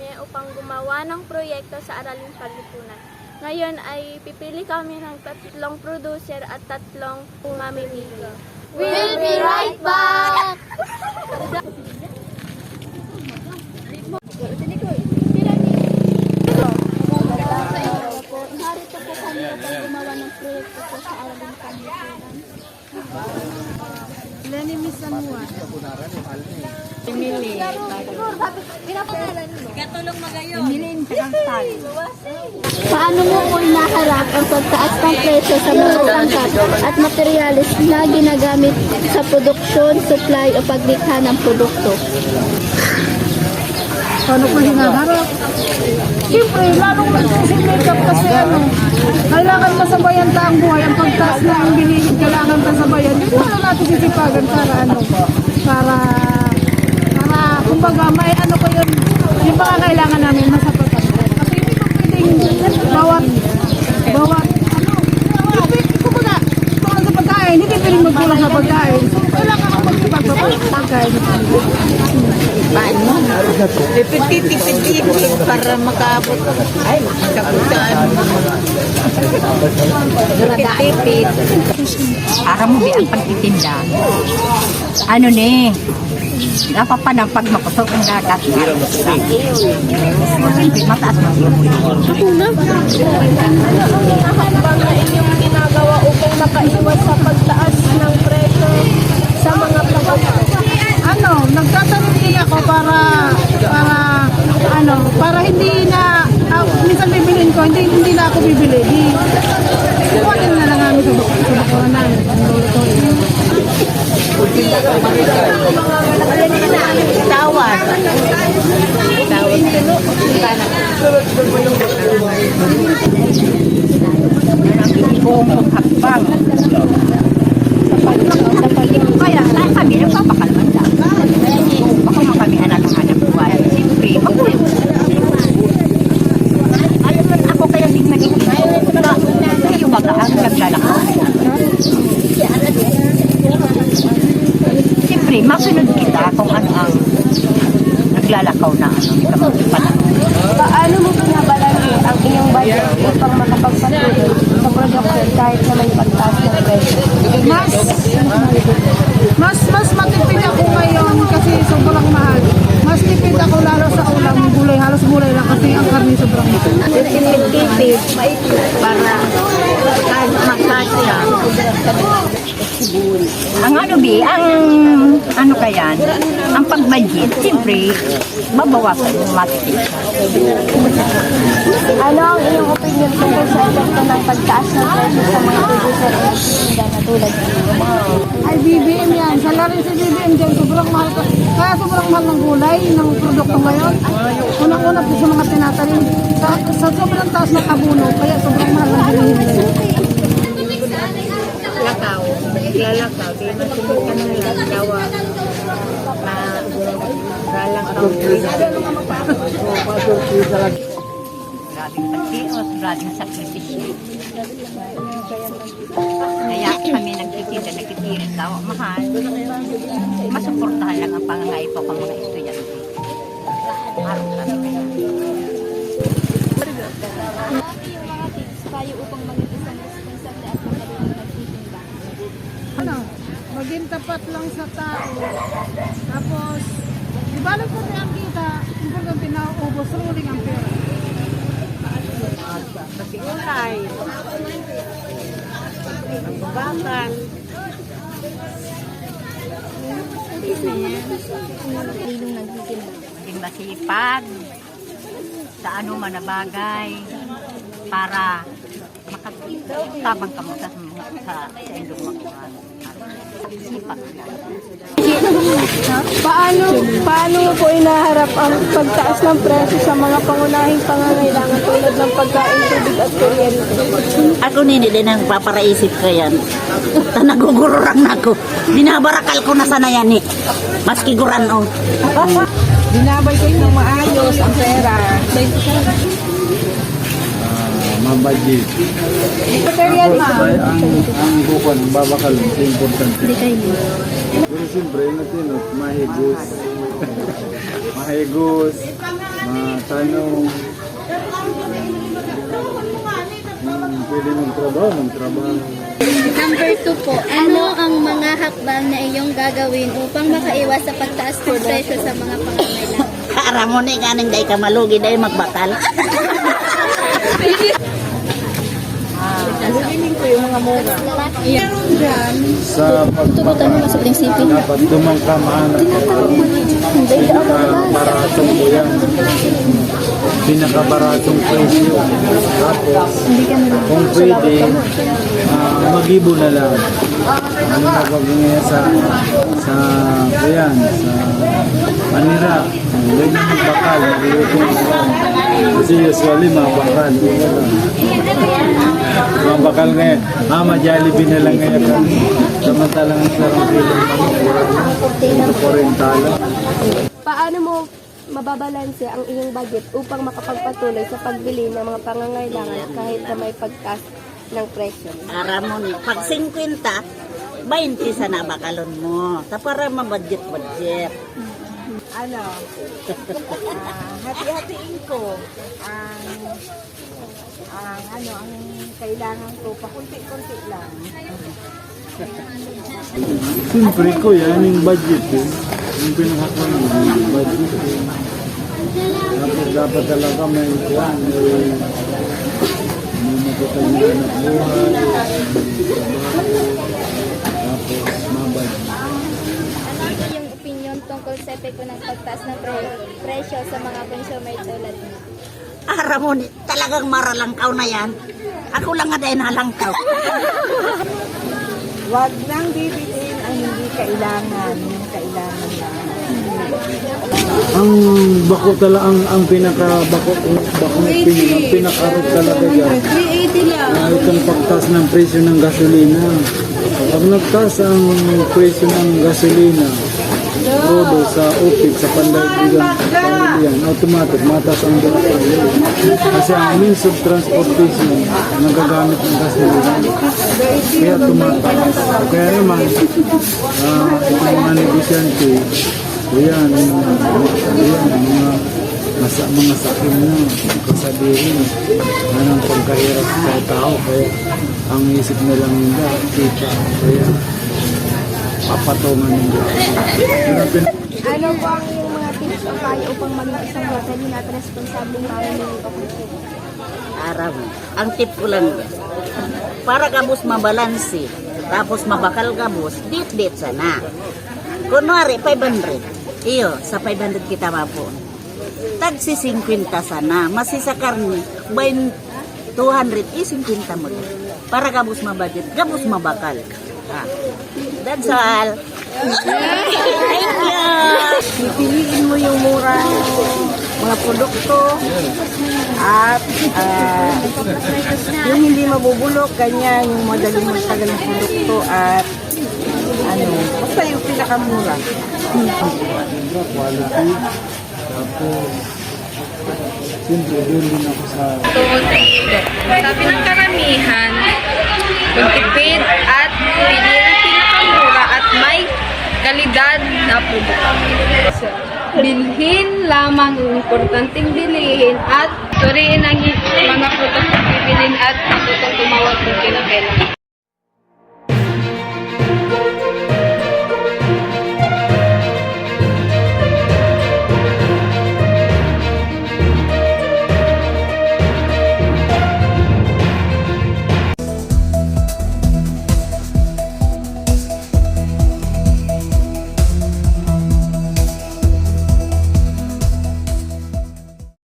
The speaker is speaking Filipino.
kami upang gumawa ng proyekto sa Araling Panlipunan. Ngayon ay pipili kami ng 3 producer at 3 mamimili. We'll be right back! Narito po kami upang gumawa ng proyekto po sa Araling Panlipunan. Lenny Misanua. Emily. Katulong magayon. Emily Intranstal. Paano mo po inaharap ang pagtaas ng presyo sa mga tangkad at materyales na ginagamit sa produksyon, supply o paglikha ng produkto? Paano ko hinaharap? Siyempre, lalong magsisimikap kasi kailangan masabayan taang buhay. Ang pagtaas na ang bilihin, kailangan masabayan. Hindi wala natin sisipagan para kumbaga, may ko yun, yung kailangan namin masapatan. Kasi hindi ko pwedeng bawat, kumbaga, sa pagkain, hindi pwedeng magkulang sa pagkain. So, kailangan ako magpagpapagkain. Paano? Tipid-tipid para makaabot. Ay, kaputaan. Tipid. Para mo ba ang pagtitinda? Ano ni? Dapat pa ng pagmakusok ang dagat. Mataas na. Ano na inyong ginagawa upang makaiwas sa pagtaas ng presyo sa mga produkto? Nagtatanim din ako para hindi na minsan bibilin ko, hindi na ako bibili. Kuha din na lang namin sa bakuran namin. Tawad. Buong hakbang. Kaya kami nagpapakalman lang. Baka mga kami anak-anak buhay. Siyempre, alam mo ako kaya di magiging kayo bagaan naglalakaw. Siyempre, masunod kita kung ano ang naglalakaw na hindi ka magpapala. Paano mo binabalanse ang iyong budget upang makapagpatuloy sa production kahit na may pagtaas ng presyo? Mas matipid ako ngayon kasi sobrang mahal. Mas tipid ako lalo sa ulam, gulay, halos gulay lang kasi ang karne sobrang mahal. Tipid para kahit makasya. Ang ang kaya, ang pag-budget, siyempre, mabawasan yung matipid. Ano ang iyong opinion tungkol sa epekto ng pagtaas ng presyo sa mga producer at nagtitinda na tulad niyo? Ay, BBM yan. Salary si BBM dyan, sobrang mahal. Kaya sobrang mahal ng gulay, ng produkto ngayon. Unang-una po sa mga tinatanim. Sa sobrang taas ng abuno, kaya sobrang mahal ng bilihin ngayon. Lakaw, lalakaw, di masubukan na lang dawa na lalakaw. Grabing pagtios, grabing sakripisyo. Kaya kami nagtitirin daw, mahal. Masuportahan lang ang pangangaipo ng mga estudyante. Araw kami kaya. Ano ang iyong mga tips tayo upang maging isang responsable at makarunong nagtitinda? Maging tapat lang sa tao. Tapos, di ba lang kung ang kita, importante na ubos, ruling ang pera. Pagtiulay, pagbabakan, Sinong nagtitinda? maging masipag sa ano man na bagay para makatabang ka mo sa indong magkuhan. Sipag. Paano mo po inaharap ang pagtaas ng presyo sa mga pangunahing pangangailangan tulad ng pagkain, tubig at kuryente? Ako hindi din ang paparaisip ko yan. Nagugururang na ako. Binabarakal ko na sana yan eh. Maski guran o. Binabay ko ng maayos ang pera. Mabagit. Material ma. Ang bukan, babakal, importante. Pero siyempre, natin, mahigos. Mahigos. Matanong, pwede magtrabaho. Number 2 po, ano ang mga hakbang na iyong gagawin upang makaiwas sa pagtaas ng presyo sa mga pangangailangan? Aram mo ni ganing day ka malugi day magbakal. Sa pagbaka, dapat tumangkamaan pinakabaratong po yan. Pinakabaratong presyo. Tapos, kung pwede, mag-ibo na lang. Ano na pag ngayon sa Manila, hindi na magbakal. Kasi usually mabakal. Mabakal ngayon. Ma-Jollibee na lang ngayon. Samantalang sarang kilong ito 40. Paano mo mababalanse ang iyong budget upang makapagpatuloy sa pagbili ng mga pangangailangan kahit na may pagtaas ng presyo? Aram mo ni pag 50, 20 sa nabakalon mo. Ta para mabudget. Hati-hatiin ko ang kailangan ko, pakunti-kunti lang. Siyempre ko yan, yung budget eh. Yung pinakakuha yung budget eh. Dapat talaga may kuhan, may mapatay na anak buhay, tapos mabudget. Ano yung opinion tungkol sa epekto ng pagtaas ng presyo sa mga consumer tulad mo? Aram mo ni talagang maralangkaw na yan. Ako lang nga dahil nalangkaw. Huwag nang bibitin ang hindi kailangan, yung kailangan lang. Ang bako talaga, ang pinakarot talaga dyan. 380 lang. Itong pagtaas ng presyo ng gasolina. Pag nagtaas ang presyo ng gasolina, rodo sa OPEC, sa pandaigdigan, automatic, mataas ang gasolina. Kasi ang means of transportation, nagagamit ng gasolina. Kaya tumataas. Kaya naman, itong mga negosyante, yan, mga sakin na, kasabihin, yan ang pagkahirap sa tao. Kaya ang isip nilang nila, kita. Kaya papatungan nila. Ano po ang iyong mga tips o payo upang maging isang matalino at responsableng mamimili o consumer? Aram. Ang tip ko lang yan. Para kabus mabalansi, tapos mabakal kabus, dit sana. Kunwari, 500. Iyo, sa 500 kita mapun. Tagsi 50 sana. Masisa karni, 200, 50 mo. Para kabus mabudget, kabus mabakal. That's all. Thank you. Pipiliin mo yung murang mga produkto at yung hindi mabubulok, ganyan, yung madaling magtagal ng produkto at basta yung pinakamura. Quality. Tapos, siyempre, doon din ako sa Sabi ng karamihan, magtipid at pili ang pinakamura at may kalidad na produkto. Bilhin lamang ang importanteng bilihin at suriin ang mga prutas na bibilin at matutong tumawag kung kailangan.